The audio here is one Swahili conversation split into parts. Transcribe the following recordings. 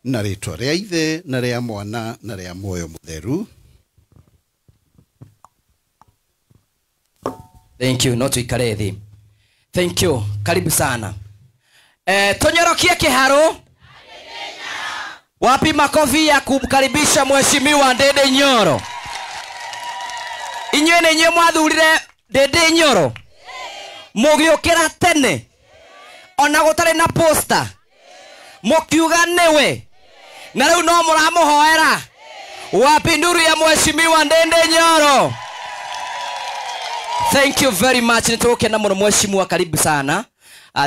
na ritwa ria Ithe na ria Mwana na ria Muoyo Mutheru. Thank you. Not ikarethi. Thank you. Karibu sana. Tonyorokie kiharo. Wapi makofi ya kumkaribisha mheshimiwa Ndindi Nyoro? Inywe ne nye mwathurire Ndindi Nyoro. Mugiukira tene. Ona gutare na poster. Mukiuga newe. Na riu no muramuhoera. Wapi nduru ya mheshimiwa Ndindi Nyoro? Thank you very much. Nituke na muno mheshimiwa, karibu sana.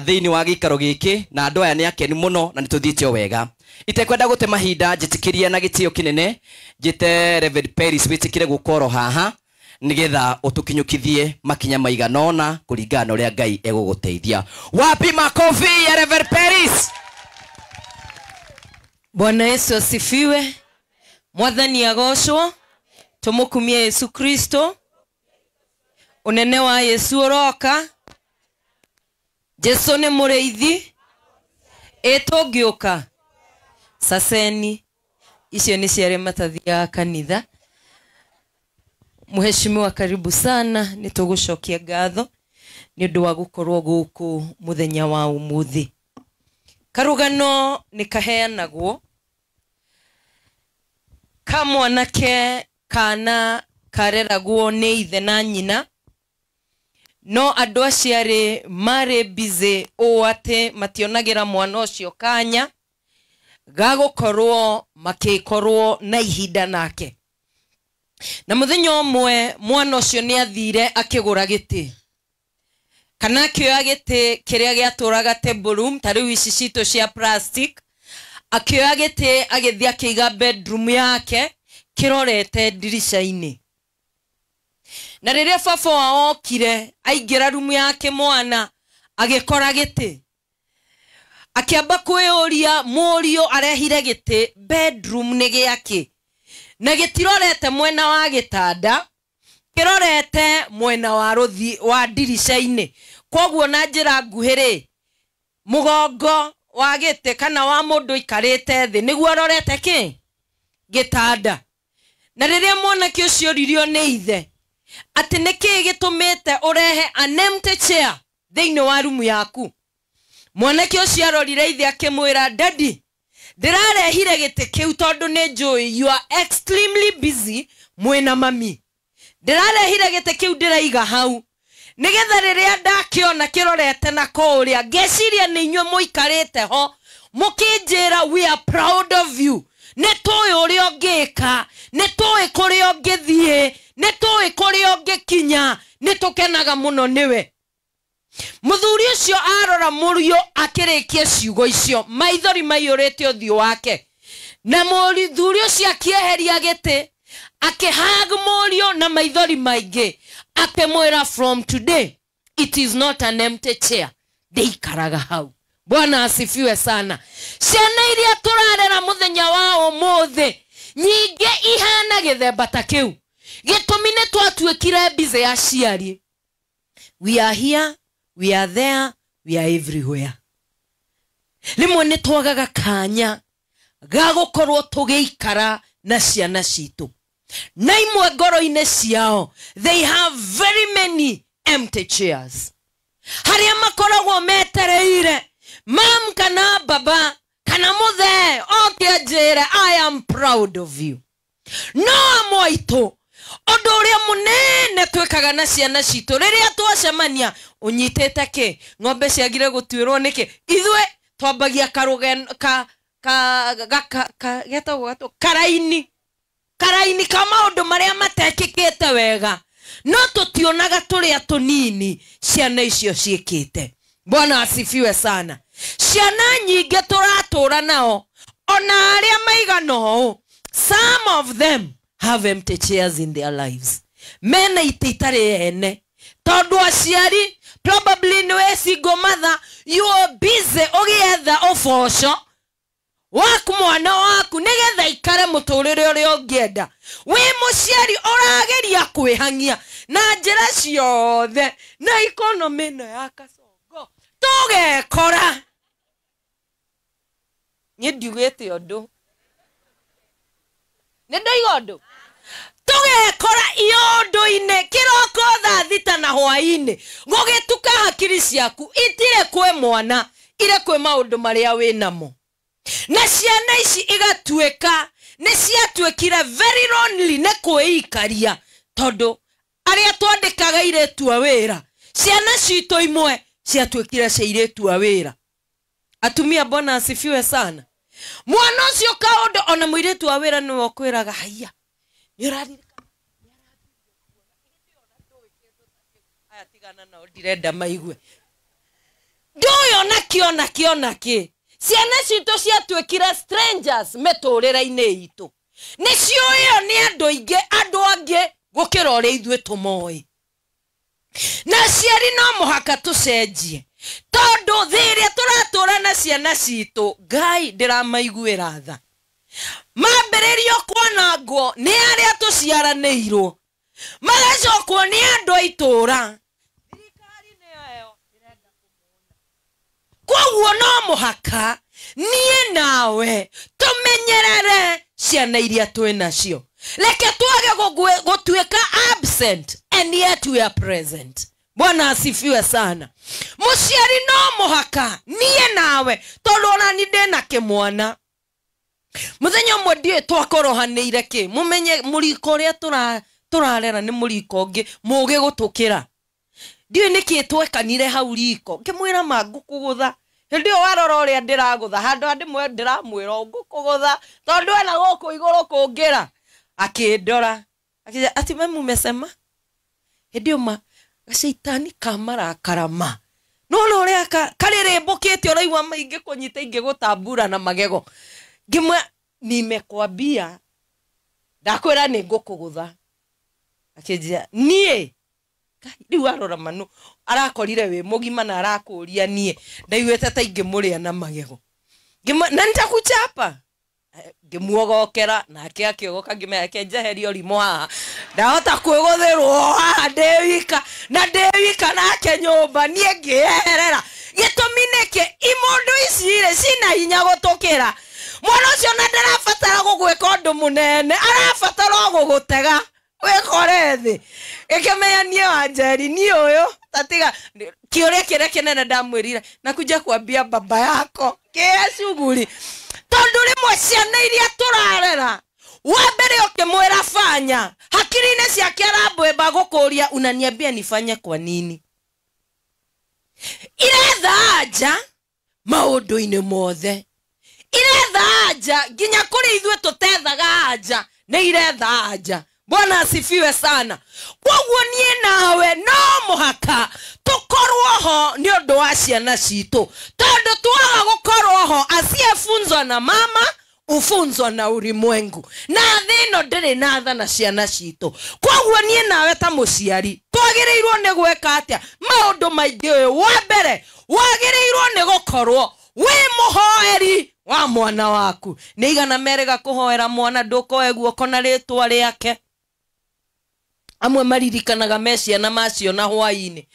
Thiini wa gikaro giki na andu aya ni akeni muno na nituthitio wega. Itekwenda gute mahinda njitikiria na gitio kinene jite Reverend Peris witikire gukoro haha nigetha utukinyukithie makinya maiganona kuringana uria Ngai eguguteithia. Wapi makofi ya Reverend Peris? Bwana Yesu asifiwe. Mwathani agocwo. Tumukumie Yesu Kristo. Unene wa Yesu uroka. Jesu ni mureithi. Etogioka. Saseni. Icio ni ciare matathia kanitha. Mheshimiwa, karibu sana. Nitugucokia ngatho ni undu wa gukorwo guku muthenya wa umuthi. Karugano ni kaheanagwo ka mwanake kana kareragwo ni ithe na nyina, no andu aciari mari busy o ate mationagira mwana ucio kanya gagukorwo makikorwo na ihinda nake. Na muthenya umwe mwana ucio ni athire akigura giti kana kioya giti kiria giaturaga table room tariu ici cito cia plastic, akioya giti agithia kiiga bedroom yake kirorete dirisha-ini. Na riria baba wao okire aingira room yake mwana agikora giti, akiamba kwiyuria murio arehire giti bedroom ni giake na gitirorete mwena wa gitanda, kirorete mwena wa ruthi wa dirisha-ini. Koguo na njira nguhiri mugongo wa gite kana wa mundu ikarite thi niguo rorete ki gitanda. Na riria mwanake ucio ririo ni ithe ati niki gitumite urehe an empty chair thiini wa rumu yaku, mwanake ucio arorire ithe akimwira, daddy ndirarehire giti kiu tondu ni njui you are extremely busy mwina mami. Ndirarehire giti kiu ndiraiga hau nigetha riria ndakiona kirorete na kuria ngeciria ni inywe muikarite ho mukinjira we are proud of you. Netoi uria ungika, netoi kuria ungithie, netoi kuria ungikinya, nitukenaga muno niwe. Muthuri ucio arora murio akirikia ciugo icio maithori maiyurite uthio wake, na muthuri ucio akieheria giti akihag murio na maithori maingi akimwira, from today it is not an empty chair. Deikaraga hau. Bwana asifiwe sana. Ciana iria turarera muthenya wa umuthi nyinge ihana githemba ta kiu gitumi ni twatuikire busy ya ciari. We are here, we are there, we are everywhere. Rimwe ni twagaga kanya ga gukorwo tugiikara na ciana citu, na imwe ngoro-ini ciao they have very many empty chairs. Haria makoragwo metereire mam kana baba kana muthe oke njire I am proud of you. No amoito undu uria munene twikaga na ciana citu riria twacemania unyitete ki ng'ombe ciagire gutwirwo niki ithwe twambagia karugen getagwo karaini kama undu maria matekikite wega, no tutionaga turia tunini ciana icio ciikite. Bwana asifiwe sana. Ciana nyingi turatura nao ona aria maigano, some of them have empty chairs in their lives. Mena ititari ene tondu aciari probably no single mother, you are busy ugietha uboco waku mwana waku nigetha ikare muturire uria ungienda. We muciari urageria kwihangia na njira ciothe na economy no ya kasongo tugekora Nye ndiugete undu. Nĩndoiga undu. Tugekora iyo undu-ine kiroko thaa thita na hwaini. Gugituka hakiri ciaku itire kwe mwana, ire kwe maundu maria winamo. Na ciana ici igatuika ni ciatuikire very lonely ne kuikaria tondu aria twandikaga iretu a wira. Ciana cito imwe ciatuikire cia iretu a wira. Atumia Bwana asifiwe sana. Mwana ucio kaundu ona muiretu a wira niwe kwiraga haya. Niraririkana. Aya tigana na ndirenda maigue. Ndoyo na ki. Ciana cito ciatuikire strangers meturira-ini itu. Nicio iyo ni andu angi gukira uria ithue tumoi. Na ciari no muhaka tucenjie. Tondu thiria turatura na ciana cito, Ngai ndiramaiguira tha. Mambiririo kwanangwo ni aria tuciaraniirwo. Magacokwo ni andu aitura. Thirikari niyo irenda kumona. Koguo no muhaka nie nawe tumenyerere ciana iria twinacio. Leke twage gutuika absent and yet we are present. Bwana asifiwe sana. Muciari no muhaka nie nawe tondu ona ni ndina kimwana. Muthenya umwe ndie twakorohanire ki mumenye muriko uria turarera ni muriko ngi muge gutukira. Ndie niki twekanire hau riko ngimwira mangukugutha. Ndio warora uria ndiragutha handu andi mwe ndiramwira ngukugutha tondu ena guku iguru kungira. Akindora akija ati memu mesema ndio ma gacaitani kamara karama no uria karire mbukite uraigwa maingi kunyita ingi gutambura na magego ngimwe nimekwambia ndakwira ni ngukugutha. Akija nie riu arora manu arakorire we mugima na arakuria nie ndaiguite ta ingimuria na magego ngimwe na nitakuchapa ngimuogokera nake akiogoka ngimeke njeherio rimo haha ndahota kwigutherwo haha ndewika nake nyumba nie ngieherera gitumi niki imundu icire cina hinya gutukira. Mwana ucio na ndarabatara gugwika undu munene, arabatara gugutega wikore thi ikimenya nie wanjeri ni uyu tatiga kiuria kire kinene ndamwirire nakuja kuambia baba yako kia shughuli. Tondu rimwe ciana iria turarera wambere ukimwira fanya hakiri-ini ciake arambwimba gukuria unaniambia nifanye kwa nini. Iretha anja maundu-ini mothe. Iretha anja nginya kuri ithue tutethaga anja ni iretha anja. Bwana asifiwe sana. Koguo nie nawe no muhaka tukorwo ho ni undu wa ciana citu. Tondu twaga gukorwo ho asiefunzwa na mama ufunzwa na ulimwengu. Na thino ndiri na tha na ciana citu. Koguo nie nawe ta muciari twagirirwo ni gweka atia maundu maingi uyu. Wa mbere wagirirwo ni gukorwo wi muhoeri wa mwana waku. Ni igana merega kuhoera mwana ndukoe guoko na ritwa riake. Amwe maririkanaga meciana macio na hwaini.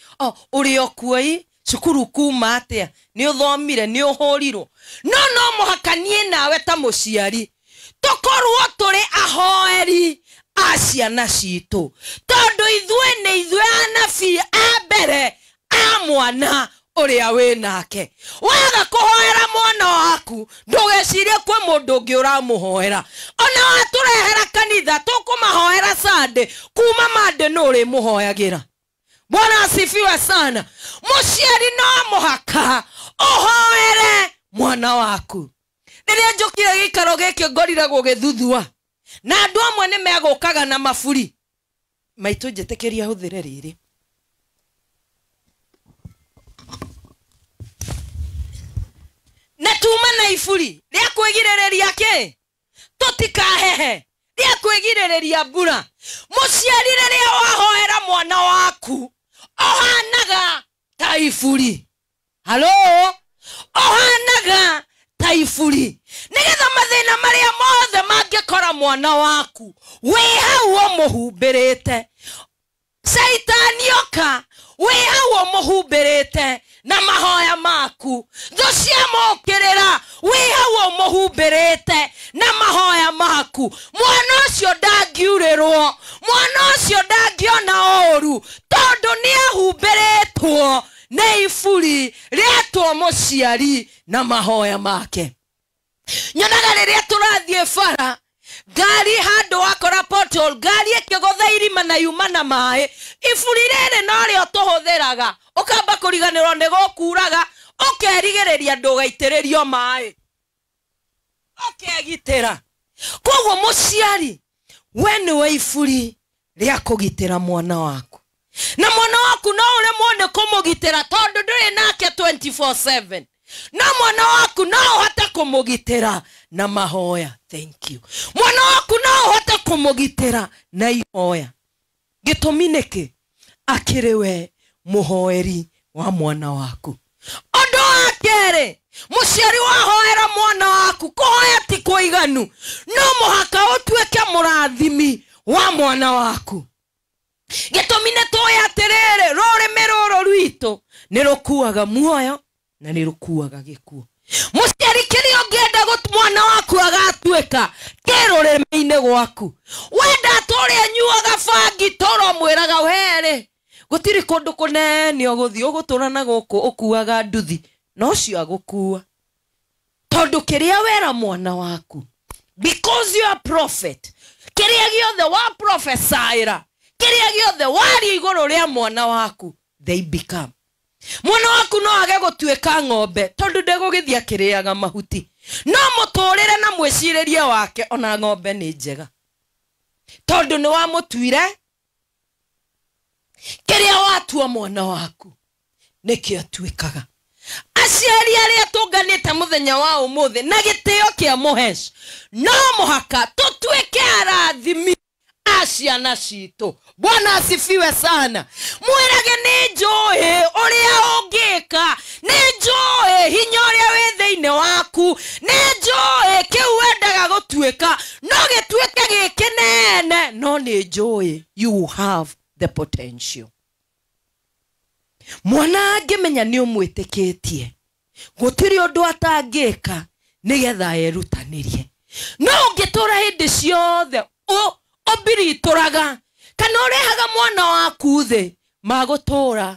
Uri okuoi cukuru kuma atia ni uthomire ni uhurirwo. No muhaka nie nawe ta muciari tukorwo turi ahoeri a ciana citu. Tondu ithue ni ithue anabii a mbere a mwana uria we nake. Waga kuhoera mwana waku ndugecirie kwe mundu ungi uramuhoera. Ona waturehera kanitha tukumahoera Sunday kuma Monday nuri muhoyagira. Bwana asifiwe sana. Muciari no muhaka uhoere mwana waku. Riria njukire gikaro giki ngorire gugithuthua na andu amwe ni megukaga na maburi maitu njitikiria huthire riri. Na tuma na ifuri ria kwigirireria ki tutikahehe ria kwigirireria mbura. Muciari riria wahoera mwana waku ohanaga ta ifuri. Halo ohanaga ta ifuri. Nigetha mathina maria mothe mangikora mwana waku wi hau muhumbirite. Saitani oka wi hau muhumbirite na mahoya maku tho ciamũkĩrĩra wĩ hau ũmũhumbĩrĩte na mahoya maku mwana ũcio ndangiurĩrwo mwana ũcio ndangiona ũru tondũ nĩahumbĩrĩtwo nĩ iburi rĩatwo mũciari na mahoya make. Nyonaga rĩrĩa tũrathiĩ bara ngari handũ wakora portal ngari ĩkĩgũtha irima na yuma na maĩ iburi rĩrĩ norĩo tũhũthĩraga ũkamba kũriganĩrwo nĩ gũkuraga ũkerigĩrĩria ndũgaitĩrĩrio maĩ ũkegitĩra. Koguo mũciari we nĩwe iburi rĩa kũgitĩra mwana waku na mwana waku no ũremwo nĩ kũmũgitĩra tondũ ndũrĩ nake 24/7 na mwana waku no ũhote kũmũgitĩra na mahoya. Thank you. Mwana waku no ũhote kũmũgitĩra na ihoya. Gĩtũmi nĩkĩ? Akĩrĩ we mũhoeri wa mwana waku. Ũndũ wa kerĩ, mũciari wahoera mwana waku kũhoya ti kũiganu no mũhaka ũtuĩke mũrathimi wa mwana waku. Gĩtũmi nĩ tũĩ atĩrĩrĩ rũrĩmĩ rũrũ rwitũ nĩ rũkuaga muoyo na nĩ rũkuaga gĩkuũ. Mũciari kĩrĩa ũngĩenda mwana waku agatuĩka kĩ rũrĩmĩ-inĩ gwaku. Wenda tũrĩa nyuaga bangi toro mwĩraga werĩ gũtirĩ kũndũ kũnene ũgũthiĩ ũgũtũra na gũkũ ũkuaga nduthi no cio agũkua tondũ kĩrĩa wera mwana waku because you are prophet kĩrĩa gĩothe wa prophesyaĩra kĩrĩa gĩothe waria igũrũ rĩa mwana waku they become. Mwana waku no age gũtuĩka ng'ombe tondũ ndegũgĩthiĩ akĩrĩaga mahuti no mũtũrĩre na mwĩcirĩrie wake ona ng'ombe nĩ njega tondũ nĩ wamũtuire kĩrĩa watua mwana waku nĩkĩo atuĩkaga. Aciari arĩa tũnganĩte mũthenya wa ũmũthĩ na gĩtĩo kĩa mũheci no mũhaka tũtuĩke arathimi a ciana citũ. Bwana asifiwe sana. Mwĩrage nĩ njũĩ ũrĩa ũngĩka nĩ njũĩ hinya ũrĩa wĩ thĩinĩ waku nĩ njũĩ kĩu wendaga gũtuĩka no gĩtuĩke gĩkĩnene no nĩ njũĩ you have the potential. Mwana angĩmenya nĩ ũmwĩtĩkĩtie gũtirĩ ũndũ atangĩka nĩgetha erutanĩrie no ũngĩtũra hĩndĩ ciothe ũbiritũraga kana ũrehaga mwana waku thĩ magũtũra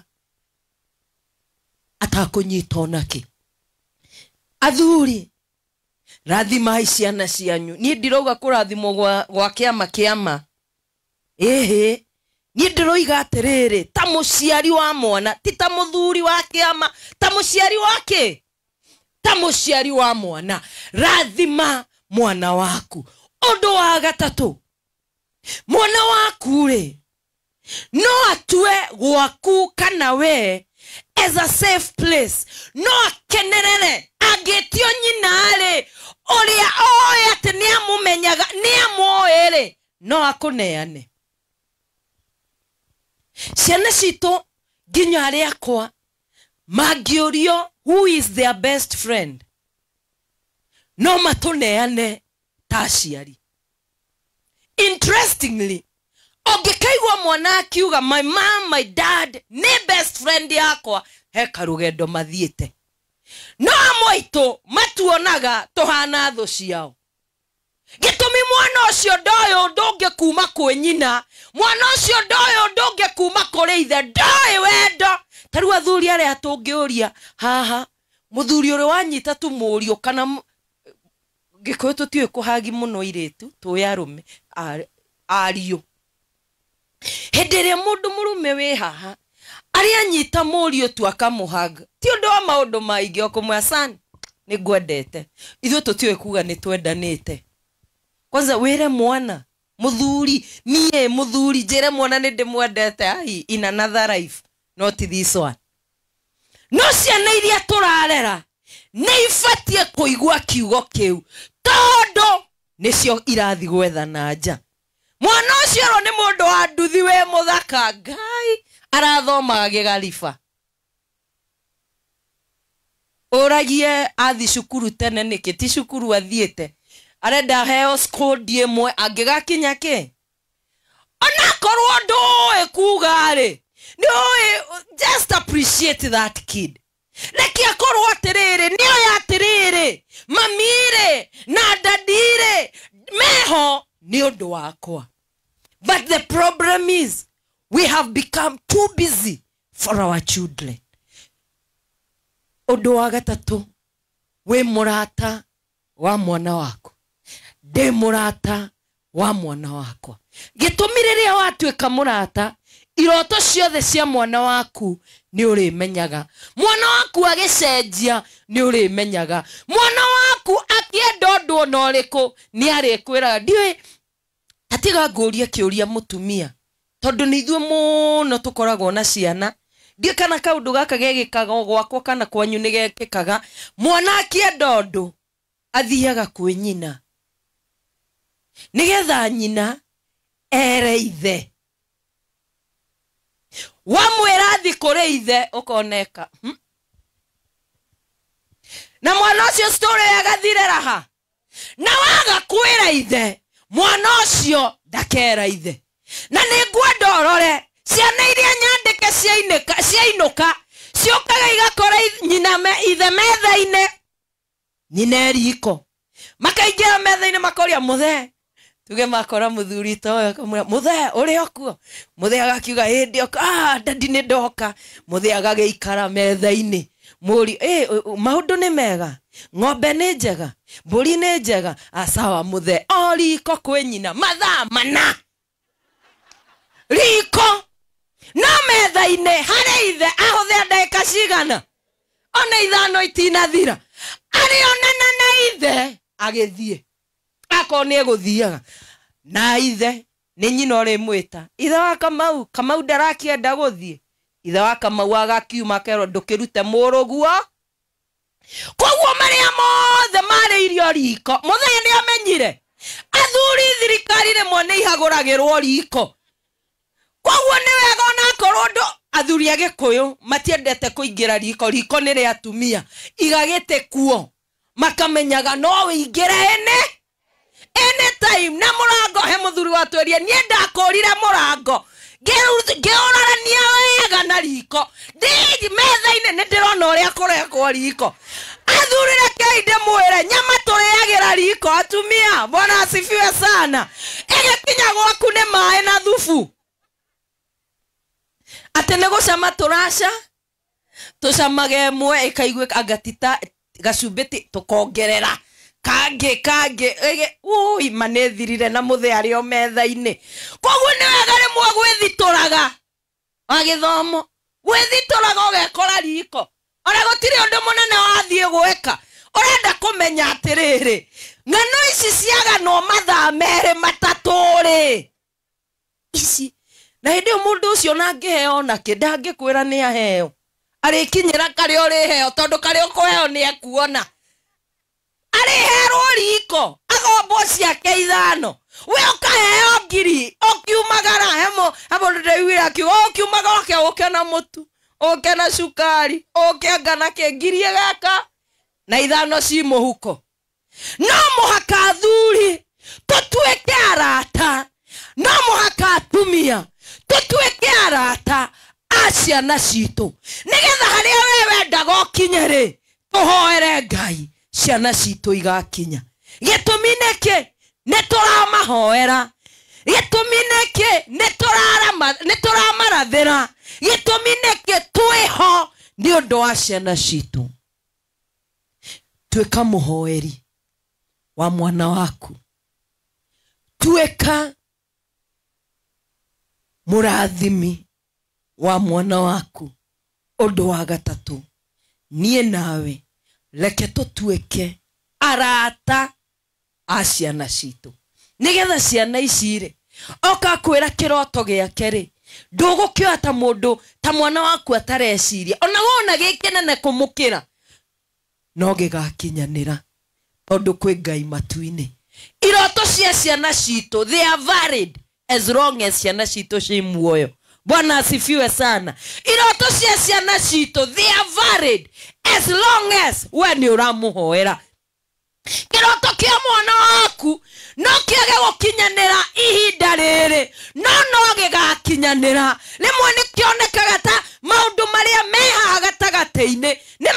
atakũnyitwo nakĩ. Athuri rathimai ciana cianyu. Niĩ ndirauga kũrathimwo gwa kĩama ĩhĩ niĩ ndĩroiga atĩrĩrĩ ta mũciari wa mwana ti ta mũthuri wa kĩama ta mũciari wake ta mũciari wa mwana rathima mwana waku. Ũndũ wa gatatũ mwana waku rĩ no atue gwaku kana we as a safe place no akenerere angĩtio nyina rĩ ũrĩa oĩ atĩ nĩamũmenyaga nĩamũĩ rĩ no akũneane. Ciana citũ nginya arĩa akwa mangĩũrio who is their best friend no matũneane ta aciari. Interestingly ũngĩkaigua mwana akiuga my mom my dad nĩ best friend yakwa he karũgendo mathiĩte no amwe aitũ matuonaga tũhana thũ ciao. Gĩtũmi mwana ũcio ndoĩ ũndũ ũngĩ kuma kwĩ nyina mwana ũcio ndoĩ ũndũ ũngĩ kuma kũrĩ ithe ndoĩ wendo. Ta rĩu athuri arĩa tũngĩũria haha mũthuri ũrĩa wanyita tũmũriũ kana Gĩkũyũ tũtiũĩ kũhagi mũno irĩtu tũĩ arũme ariũ. Hĩndĩ ĩrĩa mũndũ mũrũme wĩ haha arĩa nyita mũriũ tu akamũhaga ti ũndũ wa maũndũ maingĩ okũmwe asani nĩ ngwendete ithuĩ tũtiũĩ kuga nĩ twendanĩte. Kwanza wĩre mwana mũthuri niĩ mũthuri njĩre mwana nĩ ndĩmwendete in another life not this one. No ciana iria tũrarera nĩ ibatie kũigua kiugo kĩu tondũ nĩcio irathi gwetha na nja. Mwana ũcio nĩ mũndũ wa nduthi wĩ mũthaka Ngai arathomaga gĩgariba. Ũragie athi cukuru tene nĩkĩ ti cukuru athiĩte arenda heo scold ĩmwe angĩgakinya kĩ ona korwo ndũĩ kuga rĩ just appreciate that kid reke akorwo atiriri niyo yatiriri mamire na dadire meho ni undu wakwa. But the problem is we have become too busy for our children. Undu wa gatatu, we murata wa mwana wako, de murata wa mwana wakwa. Gitumirire watuika murata, iroto ciothe cia mwana waku ni urimenyaga. Mwana waku agicenjia ni urimenyaga. Mwana waku akienda undu ona uriku ni arikwira. Ndiwe atiga nguria kiuria mutumia, tondu ni ithuĩ muno tukoragwo na ciana. Ndiwe kana kaundu gaka gegikaga gwakwa kana kwanyu ni gekikaga. Mwana akienda undu athiaga kwĩ nyina, nigetha nyina ere ithe. Wamwĩra athi kũrĩ ithe ũkoneka. Na mwana ũcio story agathire raha. Na waga kwĩra ithe, mwana ũcio ndakera ithe. Na nĩngwenda ũrore ciana iria nyandĩke ciainũka ciũkaga igakora nyina ithe metha-inĩ. Nyina riko makaingĩra metha-inĩ makoria mũthee. Tuge makora muthuri to muthe uri okuo. Muthe agakiuga hindi oka dadi ni ndoka. Muthe agageikara metha-ini. Muri maundu ni mega, ng'ombe ni njega, mburi ni njega. Sawa muthe o riko kwi nyina mathaa mana. Riko no metha-ini hari ithe ahuthe ndagĩka cigana ona ithano itinathira. Arionana na ithe agithie akoni eguthiaga na ithe ni nyina uri mwita ithe wa Kamau. Kamau ndarakienda guthie. Ithe wa Kamau agakiuma kero ndukirute muruguo. Koguo maria mothe mari irio riko muthenya ni amenyire athuri thirikari rimwe ni ihaguragirwo riko. Koguo ni wega ona korwo ndo athuri agikuyu matiendete kuingira riko. Riko ni ri atumia igagite kuo makamenyaga no wingire ene anytime. Na murango he muthuri watweria nie ndakorire murango ngeorarania wega na riko ndi metha-ini ni ndirona uria kurekwo riko. Athuri reke inde mwire nyama turiagira riko. Atumia bwana asifiwe sana. Igikinya gwaku ni maĩ na thubu ati ni gucama turaca tucamage mwe ikaigwe agatita gacumbiti tukongerera kange ui manethirire na muthe ari o metha-ini. Koguo ni wega rimwe gwithituraga agithomo gwithituraga ugekora riko ona gutiri undu munene wathie gweka. Urenda kumenya atiriri ng'ano ici ciaganwo mathaa mere mataturi ici na hindi mundu ucio nangiheo nake ndangikwira ni aheo arikinyira kari uri heo tondu kari ukuheo ni ekuona. Ariherwo riko agombo ciake ithano we ukaheo ngiri ukiumagara hemo abo ndewira ki ukiumagara ke ukena mutu ukena sukari ukengana ke ngiri gaka na ithano ci muhuko. No muhaka athuri tutuike arata, no muhaka atumia tutuike arata a ciana citu nigetha haria we wendaga ukinye tuhoere Ngai ciana citu igakinya. Gitumi niki ni turamahoera, gitumi niki ni turamarathira, gitumi niki twiho ni undu wa ciana citu. Tuika muhoeri wa mwana waku, tuika murathimi wa mwana waku. Undu wa gatatu, nie nawe reke tutuike arata a ciana citu nigetha ciana icire oka kwira kiroto giake ri ndugukioya ta mundu ta mwana waku atareciria ona wona gikenene kumukira no gigakinyanira tondu kwi Ngai matu-ini. Iroto cia ciana citu they are valid as long as ciana citu ci muoyo. Bwana asifiwe sana. Iroto cia ciana citu they are valid as long as we ni uramuhoera. Kiroto kia mwana waku no kiage gukinyanira ihinda riri no gigakinyanira rimwe ni kionekaga ta maundu maria mehaga gatagati-ini ni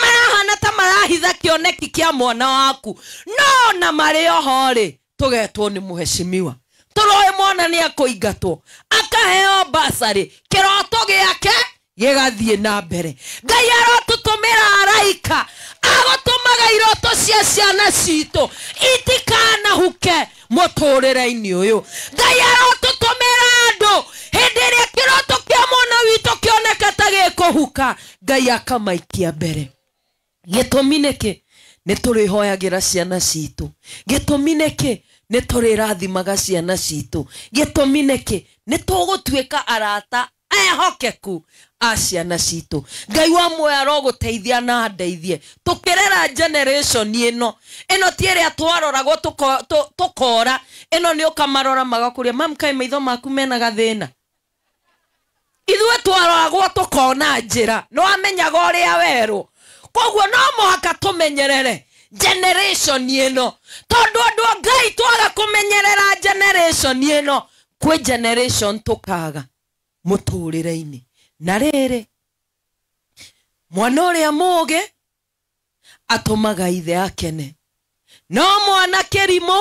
mwana waku no na marĩ oho rĩ tũgetwo nĩ mũheshimiwa tũroĩ mwana nĩ akũingatwo akaheo basarĩ kĩroto gĩake gĩgathiĩ na mbere Ngai arotũtũmĩra araika agũtũmaga iroto cia ciana citũ itikanahuke mũtũrĩre-inĩ ũyũ Ngai arotũtũmĩra andũ hĩndĩ ĩrĩa kĩroto kĩa mwana witũ kĩoneka ta gĩkũhuka Ngai akamaikia mbere gĩtũmi nĩkĩ nĩ tũrĩhoyagĩra ciana citũ gĩtũmi nĩkĩ nĩ tũrĩrathimaga ciana citũ gĩtũmi nĩkĩ nĩ tũgũtuĩka arata ehokeku a ciana citũ Ngai wa muoyo arogũteithia na ndeithie tũkĩrera generation ĩno ti ĩrĩa twaroragwo tũkora ĩno nĩ ũkamarora magakũria mamkai maitho maku mena gathĩna ithuĩ twaroragwo tũkona njĩra nĩ wamenyaga ũrĩa werũ koguo no mũhaka tũmenyerere generation ĩno tondũ andũ a Ngai twaga kũmenyerera generation ĩno kwĩ generation tũkaga mũtũrĩre-inĩ na rĩrĩ mwana ũrĩa mũũgĩ atũmaga ithe akene no mwana kĩrimũ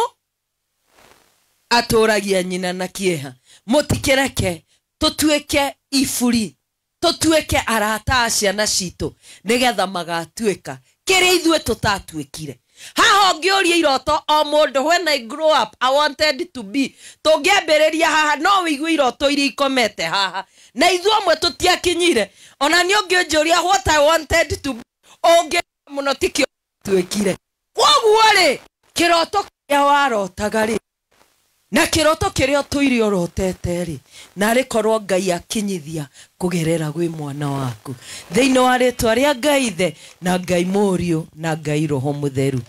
atũragia nyina na kĩeha mũtikĩreke tũtuĩke iburi tũtuĩke arata a ciana citũ nĩgetha magatuĩka kĩrĩa ithuĩ tũtatuĩkire haha ũngĩũria iroto o mũndũ when I grow up I wanted to be tũngĩambĩrĩria haha no wĩigue iroto iria ikomete haha na ithuĩ amwe tũtiakinyire ona nĩ ũngĩũnjũria what I wanted to be ũngĩ mũno tikĩo tuĩkire koguo rĩ kĩroto kĩrĩa warotaga rĩ na kĩroto kĩrĩa tũire ũrotete rĩ na rĩkorwo Ngai akinyithia kũgerera gwĩ mwana waku thĩinĩ wa rĩtwa rĩa Ngai Ithe na Ngai Mũriũ na Ngai Roho Mũtheru.